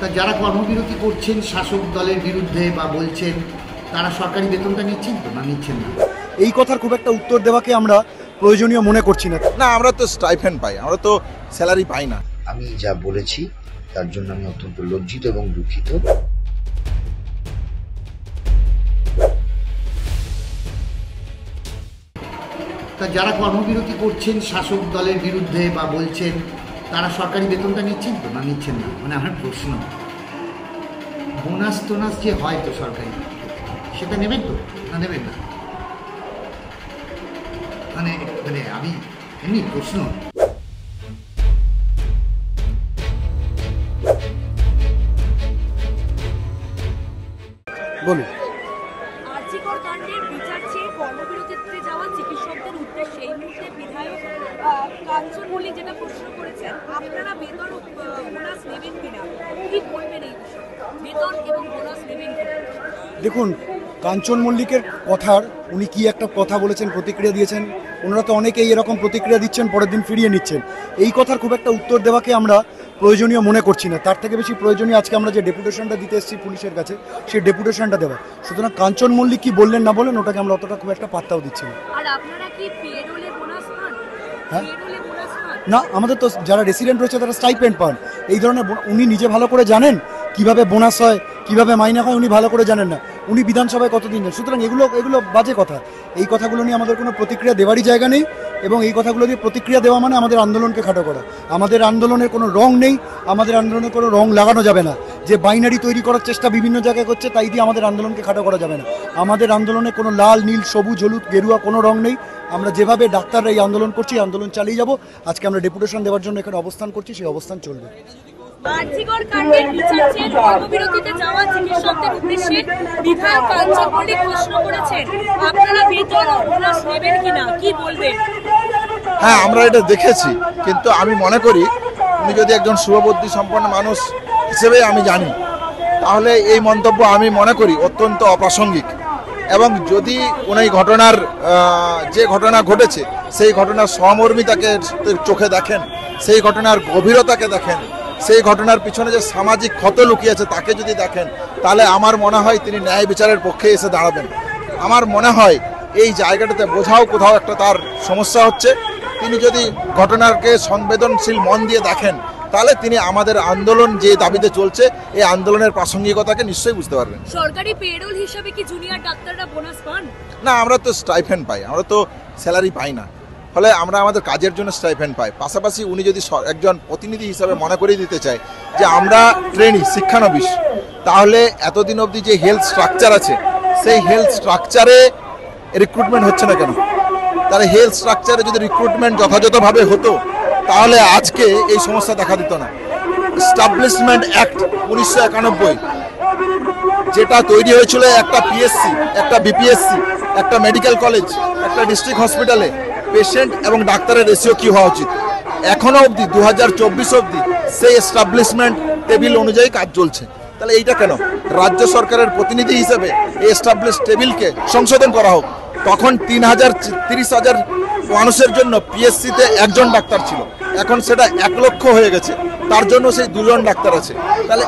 তা যারা কর্মবিরতি করছেন শাসক দলের বিরুদ্ধে বা বলছেন তারা সরকারি বেতনটা নিচ্ছেন তো না নিচ্ছেন না, এই কথার খুব একটা উত্তর দেওয়াকে আমরা প্রয়োজনীয় মনে করছি না। না, আমরা তো স্টাইফেন্ড পাই, আমরা তো স্যালারি পাই না। আমি যা বলেছি তার জন্য আমি অত্যন্ত লজ্জিত এবং দুঃখিত। তা যারা কর্মবিরতি করছেন শাসক দলের বিরুদ্ধে বা বলছেন তারা সরকারি বেতনটা নিচ্ছেন তো না নিচ্ছেন না, মানে আমার প্রশ্ন, বোনাস টোনাস যে হয় তো সরকারি সেটা নেবেন তো না নেবেন না, মানে মানে আমি এমনি প্রশ্ন। বলুন। আরজিকর কাণ্ডের বিচার চেয়ে কর্মবিরতিতে যাওয়া চিকিৎসকদের উদ্দেশ্যে এই মুহূর্তে বিধায়ক কাঞ্চন মল্লিক যেটা প্রশ্ন করেছেন, আপনারা বেতন বোনাস নেবেন কিনা, কি বলবেন এই বিষয়ে, বেতন এবং বোনাস নেবেন কিনা? দেখুন, কাঞ্চন মল্লিকের কথার উনি কি একটা কথা বলেছেন, প্রতিক্রিয়া দিয়েছেন, ওনারা তো অনেকেই এরকম প্রতিক্রিয়া দিচ্ছেন, পরের দিন ফিরিয়ে নিচ্ছেন। এই কথার খুব একটা উত্তর দেওয়াকে আমরা প্রয়োজনীয় মনে করছি না। তার থেকে বেশি প্রয়োজনীয় আজকে আমরা যে ডেপুটেশনটা দিতে এসেছি পুলিশের কাছে, সেই ডেপুটেশনটা দেওয়া। সুতরাং কাঞ্চন মল্লিক কি বললেন না বলেন ওটাকে আমরা অতটা খুব একটা পাত্তাও দিচ্ছি না। আর আপনারা কি পেরোলে বোনাস পান? হ্যাঁ, পেরোলে বোনাস পান না, আমাদের তো যারা রেসিডেন্ট রয়েছে তারা স্টাইপেন্ড পান। এই ধরনের উনি নিজে ভালো করে জানেন কিভাবে বোনাস হয়, কিভাবে মাইনে হয়, উনি ভালো করে জানেন না। উনি বিধানসভায় কতদিন যান, সুতরাং এগুলো বাজে কথা। এই কথাগুলো নিয়ে আমাদের কোনো প্রতিক্রিয়া দেওয়ারই জায়গা নেই, এবং এই কথাগুলো দিয়ে প্রতিক্রিয়া দেওয়া মানে আমাদের আন্দোলনকে খাটো করা। আমাদের আন্দোলনের কোনো রং নেই, আমাদের আন্দোলনের কোনো রং লাগানো যাবে না। যে বাইনারি তৈরি করার চেষ্টা বিভিন্ন জায়গায় করছে, তাই দিয়ে আমাদের আন্দোলনকে খাটো করা যাবে না। আমাদের আন্দোলনে কোনো লাল, নীল, সবুজ, হলুদ, গেরুয়া কোনো রং নেই। আমরা যেভাবে ডাক্তাররা এই আন্দোলন করছি, আন্দোলন চালিয়ে যাব। আজকে আমরা ডেপুটেশন দেওয়ার জন্য এখানে অবস্থান করছি, সেই অবস্থান চলবে। আরজিকর কাণ্ডের বিচার চেয়ে কর্মবিরতিতে যাওয়া চিকিৎসকদের উদ্দেশ্যে বিধায়ক কাঞ্চন মল্লিক প্রশ্ন করেছেন, আপনারা বেতন ও বোনাস নেবেন কিনা, কি বলবেন? হ্যাঁ, আমরা এটা দেখেছি, কিন্তু আমি মনে করি উনি যদি একজন শুভবুদ্ধি সম্পন্ন মানুষ হিসেবে আমি জানি, তাহলে এই মন্তব্য আমি মনে করি অত্যন্ত অপ্রাসঙ্গিক। এবং যদি উনি ঘটনার যে ঘটনা ঘটেছে সেই ঘটনার সহমর্মিতাকে চোখে দেখেন, সেই ঘটনার গভীরতাকে দেখেন, সেই ঘটনার পিছনে যে সামাজিক ক্ষত লুকিয়েছে তাকে যদি দেখেন, তাহলে আমার মনে হয় তিনি ন্যায় বিচারের পক্ষে এসে দাঁড়াবেন। আমার মনে হয় এই জায়গাটাতে কোথাও একটা তার সমস্যা হচ্ছে। তিনি যদি ঘটনাকে সংবেদনশীল মন দিয়ে দেখেন, তাহলে তিনি আমাদের আন্দোলন যে দাবিতে চলছে এই আন্দোলনের প্রাসঙ্গিকতাকে নিশ্চয়ই বুঝতে পারবেন। সরকারি পেরোল হিসাবে কি জুনিয়র ডাক্তাররা বোনাস পান? না, আমরা তো স্টাইফেন্ড পাই, আমরা তো স্যালারি পাই না। ফলে আমরা আমাদের কাজের জন্য স্টাইফেন্ড পাই। পাশাপাশি উনি যদি একজন প্রতিনিধি হিসাবে মনে করিয়ে দিতে চায় যে আমরা ট্রেনি শিক্ষানবিশ, তাহলে এতদিন অবধি যে হেলথ স্ট্রাকচার আছে সেই হেলথ স্ট্রাকচারে রিক্রুটমেন্ট হচ্ছে না কেন? তাহলে হেলথ স্ট্রাকচারে যদি রিক্রুটমেন্ট যথাযথভাবে হতো, তাহলে আজকে এই সমস্যা দেখা দিত না। এস্টাবলিশমেন্ট অ্যাক্ট 1991 যেটা তৈরি হয়েছিল, একটা পিএসসি, একটা বিপিএসসি, একটা মেডিকেল কলেজ, একটা ডিস্ট্রিক্ট হসপিটালে পেশেন্ট এবং ডাক্তারের রেশিও কী হওয়া উচিত, এখনও অবধি 2024 অবধি সেই এস্টাবলিশমেন্ট টেবিল অনুযায়ী কাজ চলছে। তাহলে এইটা কেন? রাজ্য সরকারের প্রতিনিধি হিসেবে এই এস্টাবলিশ টেবিলকে সংশোধন করা হোক। তখন 30,000 মানুষের জন্য পিএসসিতে একজন ডাক্তার ছিল, এখন সেটা 1 লক্ষ হয়ে গেছে, তার জন্য সেই 2 জন ডাক্তার আছে। তাহলে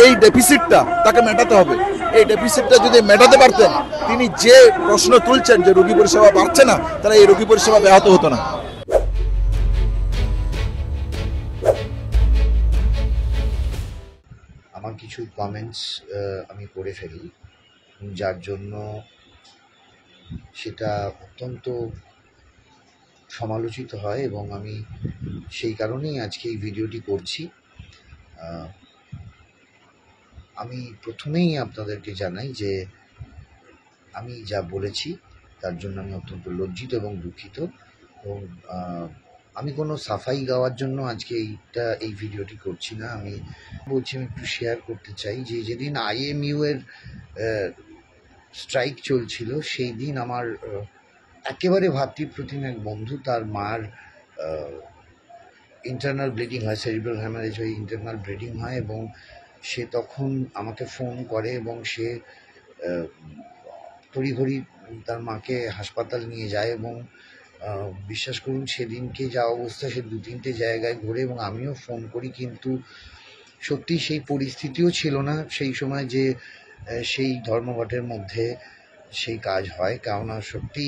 এই ডেফিসিটটা তাকে মেটাতে হবে। এই ডেফিসিটটা যদি মেটাতে পারতেন, তিনি যে প্রশ্ন তুলছেন যে রোগী পরিষেবা বাড়ছে না, তাহলে এই রোগী পরিষেবা ব্যাহত হতো না। আমার কিছু কমেন্টস আমি করে ফেলি, যার জন্য সেটা অত্যন্ত সমালোচিত হয়, এবং আমি সেই কারণেই আজকে এই ভিডিওটি করছি। আমি প্রথমেই আপনাদেরকে জানাই যে আমি যা বলেছি তার জন্য আমি অত্যন্ত লজ্জিত এবং দুঃখিত, এবং আমি কোনো সাফাই গাওয়ার জন্য আজকে এই ভিডিওটি করছি না। আমি বলছি, আমি একটু শেয়ার করতে চাই যে যেদিন IMU এর স্ট্রাইক চলছিল, সেই দিন আমার একেবারে ভাতৃপ্রতিম এক বন্ধু, তার মার ইন্টারনাল ব্লিডিং হয়, সেরিব্রাল হ্যামারেজ হয়ে ইন্টারনাল ব্লিডিং হয়, এবং সে তখন আমাকে ফোন করে এবং সে তড়িঘড়ি তার মাকে হাসপাতাল নিয়ে যায়। এবং বিশ্বাস করুন, সেদিনকে যা অবস্থা, সে 2-3টে জায়গায় ঘুরে, এবং আমিও ফোন করি, কিন্তু সত্যি সেই পরিস্থিতিও ছিল না সেই সময় যে সেই ধর্মঘটের মধ্যে সেই কাজ হয়, কেননা সত্যি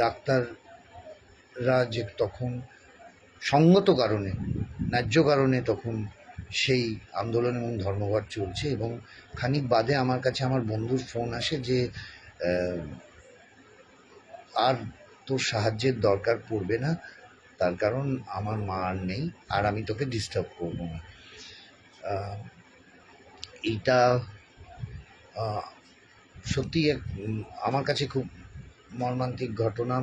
ডাক্তাররা যে তখন সঙ্গত কারণে, ন্যায্য কারণে তখন সেই আন্দোলন এবং ধর্মঘট চলছে। এবং খানিক বাদে আমার কাছে আমার বন্ধুর ফোন আসে যে আর তোর সাহায্যের দরকার পড়বে না, তার কারণ আমার মা আর নেই, আর আমি তোকে ডিস্টার্ব করব না। এইটা সত্যি আমার কাছে খুব মর্মান্তিক ঘটনা।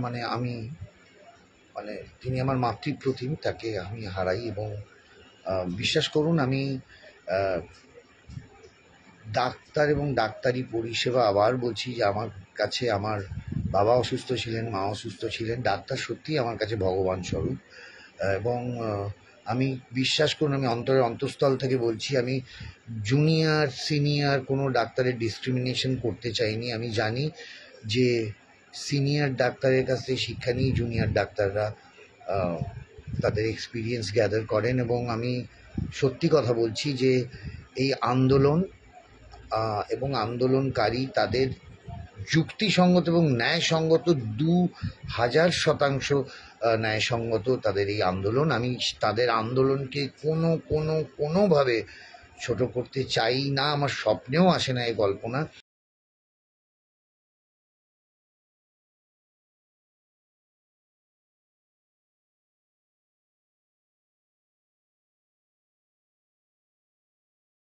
তিনি আমার মাতৃপ্রতিম, তাকে আমি হারাই। এবং বিশ্বাস করুন, আমি ডাক্তার এবং ডাক্তারি পরিষেবা, আবার বলছি যে আমার কাছে আমার বাবা অসুস্থ ছিলেন, মা অসুস্থ ছিলেন, ডাক্তার সত্যিই আমার কাছে ভগবান স্বরূপ। এবং আমি বিশ্বাস করুন, আমি অন্তরের অন্তঃস্থল থেকে বলছি, আমি জুনিয়র সিনিয়র কোনো ডাক্তারের ডিসক্রিমিনেশন করতে চাইনি। আমি জানি যে সিনিয়র ডাক্তারের কাছ থেকে শিক্ষা নিয়ে জুনিয়র ডাক্তাররা তাদের এক্সপিরিয়েন্স গ্যাদার করেন। এবং আমি সত্যি কথা বলছি যে এই আন্দোলন এবং আন্দোলনকারী তাদের যুক্তিসঙ্গত এবং ন্যায়সঙ্গত 2000% ন্যায়সঙ্গত তাদের এই আন্দোলন। আমি তাদের আন্দোলনকে কোনোভাবে ছোট করতে চাই না, আমার স্বপ্নেও আসে না এই কল্পনা।